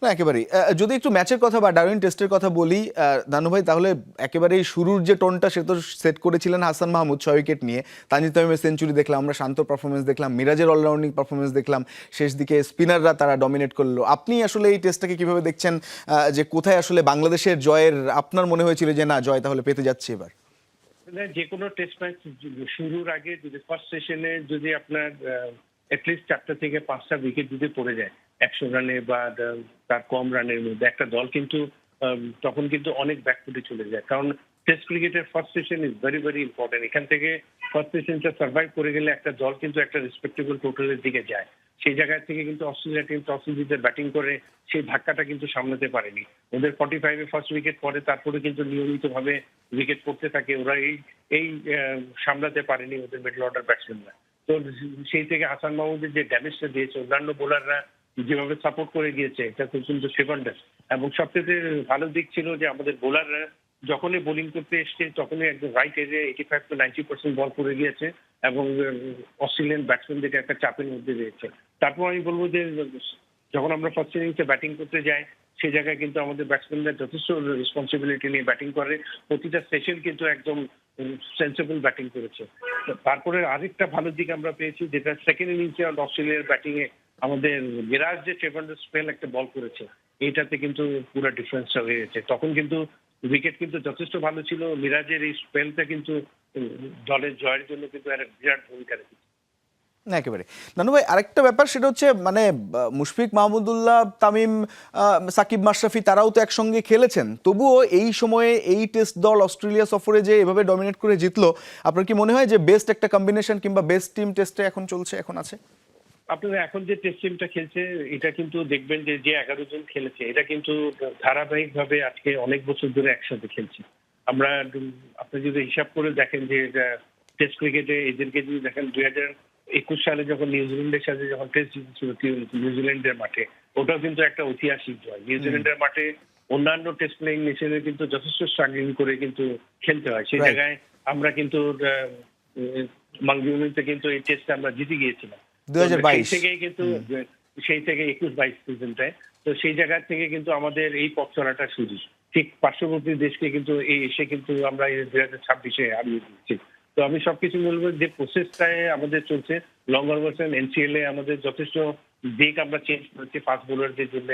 না একেবারেই। যদি একটু ম্যাচের কথা বা ডারউইন টেস্টের কথা বলি নানু ভাই, তাহলে একেবারেই শুরুর যে টোনটা সে তো সেট করেছিলেন হাসান মাহমুদ 6 উইকেট নিয়ে। তানজিদ তামিমের সেঞ্চুরি দেখলাম, আমরা শান্ত পারফরমেন্স দেখলাম, মিরাজের অলরাউন্ডিং পারফরমেন্স দেখলাম, শেষ দিকে স্পিনাররা তারা ডমিনেট করলো। আপনি আসলে এই টেস্টটাকে কিভাবে দেখছেন, যে কোথায় আসলে বাংলাদেশের জয়ের আপনার মনে হয়েছিল যে না জয় তাহলে পেতে যাচ্ছে এবার? যে কোনো টেস্ট ম্যাচ শুরুর আগে যদি ফার্স্ট সেশনে যদি আপনার অ্যাটলিস্ট 4টা থেকে 5টা উইকেট যদি পড়ে যায় 100 রানে বা তার কম রানের মধ্যে, একটা দল কিন্তু তখন কিন্তু অনেক ব্যাকফুটে চলে যায়। কারণ টেস্ট ক্রিকেটের first session is very very important. এখান থেকে ফার্স্ট সেশনটা সার্ভাইভ করে গেলে একটা দল কিন্তু একটা রেসপেক্টেবল টোটালের দিকে যায়। সেই জায়গা থেকে কিন্তু অস্ট্রেলিয়া টিম টস জিতে ব্যাটিং করে সেই ধাক্কাটা কিন্তু সামলাতে পারেনি। ওদের 45-এ ফার্স্ট উইকেট পড়ে, তারপরে কিন্তু নিয়মিতভাবে উইকেট পড়তে থাকে। ওরা এই এই সামলাতে পারেনি ওদের মিডল অর্ডার ব্যাটসম্যানরা। তো সেই থেকে হাসান মাহমুদের যে ড্যামেজটা দিয়েছে, অন্যান্য বোলাররা যেভাবে সাপোর্ট করে গিয়েছে, এটা তো কিন্তু ট্রিমেন্ডাস। এবং সবচেয়ে ভালো দিক ছিল যে আমাদের বোলাররা যখনই বোলিং করতে এসছে তখনই একদম রাইট এজে 85-90% বল করে গিয়েছে এবং অস্ট্রেলিয়ান ব্যাটসম্যানদেরকে একটা চাপের মধ্যে দিয়েছে। তারপর আমি বলবো যে যখন আমরা ফার্স্ট ইনিংসে ব্যাটিং করতে যাই সেই জায়গায় কিন্তু আমাদের ব্যাটসম্যানরা যথেষ্ট রেসপন্সিবিলিটি নিয়ে ব্যাটিং করে, প্রতিটা সেশন কিন্তু একদম সেন্সেবল ব্যাটিং করেছে। তারপরে আরেকটা ভালো দিক আমরা পেয়েছি, যেটা সেকেন্ড ইনিংসে অস্ট্রেলিয়ার ব্যাটিং এ আমাদের মিরাজ যে ট্রেভান্ডার স্পেল একটা বল করেছে, এইটাতে কিন্তু পুরো ডিফারেন্সটা হয়ে গেছে। তখন কিন্তু উইকেট কিন্তু যথেষ্ট ভালো ছিল। মিরাজের এই স্পেলটা কিন্তু দলের জয়ের জন্য কিন্তু একটা বিরাট ভূমিকা রেখেছে। না একেবারে। নানু ভাই, আরেকটা ব্যাপার সেটা হচ্ছে মানে মুশফিক মাহমুদুল্লাহ, তামিম, সাকিব মাশরাফি তারাও তো একসঙ্গে খেলেছেন, তবুও এই সময়ে এই টেস্ট দল অস্ট্রেলিয়া সফরে যে এভাবে ডমিনেট করে জিতলো, আপনার কি মনে হয় যে বেস্ট একটা কম্বিনেশন কিংবা বেস্ট টিম টেস্টে এখন চলছে, এখন আছে? আপনারা এখন যে টেস্ট টিমটা খেলছে এটা কিন্তু দেখবেন যে 11 জন খেলেছে, এটা কিন্তু ধারাবাহিকভাবে আজকে অনেক বছর ধরে একসাথে খেলছে। আমরা আপনি যদি হিসাব করে দেখেন যে টেস্ট ক্রিকেটে এদেরকে যদি দেখেন 2021 সালে যখন নিউজিল্যান্ডের সাথে যখন টেস্ট জিতেছিল নিউজিল্যান্ডের মাঠে, ওটাও কিন্তু একটা ঐতিহাসিক জয়। নিউজিল্যান্ডের মাঠে অন্যান্য টেস্ট প্লেয়িং নেশনে কিন্তু যথেষ্ট স্ট্রাগলিং করে কিন্তু খেলতে হয়। সেই জায়গায় আমরা কিন্তু মাঙ্গিউনিতে কিন্তু এই টেস্টে আমরা জিতে গিয়েছিলাম 2022 থেকেই কিন্তু, সেই থেকে 21-22 সিজনটায়। তো সেই জায়গা থেকে কিন্তু আমাদের এই পথ চলাটা শুরু। ঠিক পার্শ্ববর্তী দেশকে কিন্তু এই এসে কিন্তু আমরা 2026-এ হারিয়ে দিচ্ছি। তো আমি সবকিছু বলবো যে প্রসেসটায় আমাদের চলছে। লঙ্গার ভার্সন এনসিএল এ আমাদের যথেষ্ট দিক আমরা চেঞ্জ করেছি, ফাস্ট বোলারদের জন্য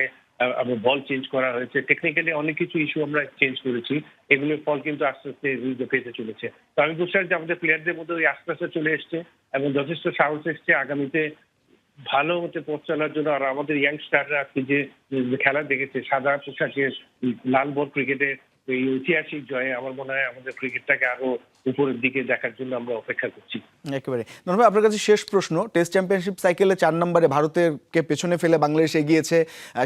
আমরা বল চেঞ্জ করা হয়েছে, টেকনিক্যালি অনেক কিছু ইস্যু আমরা চেঞ্জ করেছি। এগুলোর ফল কিন্তু আস্তে আস্তে পেতে চলেছে। তো আমি বুঝতে পারি যে আমাদের প্লেয়ারদের মধ্যে ওই আস্তে আস্তে চলে এসছে এবং যথেষ্ট সাহস এসছে আগামীতে ভালো হতে পথ চলার জন্য। আর আমাদের ইয়াংস্টাররা আজকে যে খেলা দেখেছে সাদা পোশাকে লাল বল ক্রিকেটে এই ঐতিহাসিক জয়ে, আমার মনে হয় আমাদের ক্রিকেটটাকে আরো উপরের দিকে দেখার জন্য আমরা অপেক্ষা করছি। একেবারে। নানু ভাই, আপনার কাছে শেষ প্রশ্ন। টেস্ট চ্যাম্পিয়নশিপ সাইকেলে 4 নম্বরে ভারতেরকে পেছনে ফেলে বাংলাদেশ এগিয়েছে,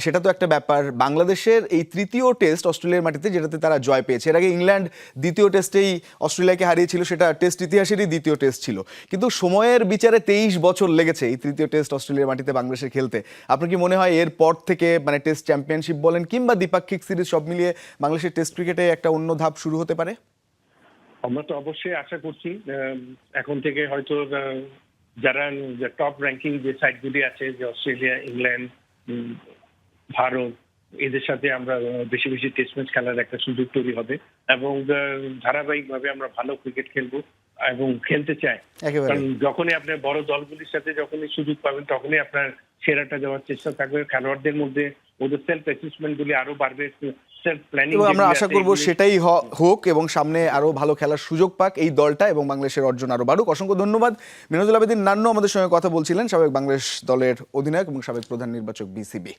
সেটা তো একটা ব্যাপার। বাংলাদেশের এই তৃতীয় টেস্ট অস্ট্রেলিয়ার মাটিতে, যেটাতে তারা জয় পেয়েছে। এর আগে ইংল্যান্ড দ্বিতীয় টেস্টেই অস্ট্রেলিয়াকে হারিয়েছিল, সেটা টেস্ট ইতিহাসেরই দ্বিতীয় টেস্ট ছিল। কিন্তু সময়ের বিচারে 23 বছর লেগেছে এই তৃতীয় টেস্ট অস্ট্রেলিয়ার মাটিতে বাংলাদেশের খেলতে। আপনার কি মনে হয় এর পর থেকে মানে টেস্ট চ্যাম্পিয়নশিপ বলেন কিংবা দ্বিপাক্ষিক সিরিজ সব মিলিয়ে বাংলাদেশের টেস্ট ক্রিকেটে একটা অন্য ধাপ শুরু হতে পারে? আমরা তো অবশ্যই আশা করছি এখন থেকে হয়তো যারা টপ র্যাঙ্কিং যে সাইটগুলি আছে, যে অস্ট্রেলিয়া, ইংল্যান্ড, ভারত, এদের সাথে আমরা বেশি বেশি টেস্ট ম্যাচ খেলার একটা সুযোগ তৈরি হবে এবং ধারাবাহিকভাবে আমরা ভালো ক্রিকেট খেলবো এবং খেলতে চাই। কারণ যখনই আপনি বড় দলগুলির সাথে যখনই সুযোগ পাবেন তখনই আপনার সেরাটা দেওয়ার চেষ্টা থাকবে। খেলোয়াড়দের মধ্যে ওদের সেলফ অ্যাসেসমেন্ট গুলি আরো বাড়বে, সেলফ প্ল্যানিং। আমরা আশা করব সেটাই হোক এবং সামনে আরো ভালো খেলার সুযোগ পাক এই দলটা এবং বাংলাদেশের অর্জন আরো বাড়ুক। অসংখ্য ধন্যবাদ। মিনাজুল আবেদিন নান্নু আমাদের সঙ্গে কথা বলছিলেন, সাবেক বাংলাদেশ দলের অধিনায়ক এবং সাবেক প্রধান নির্বাচক বিসিবি।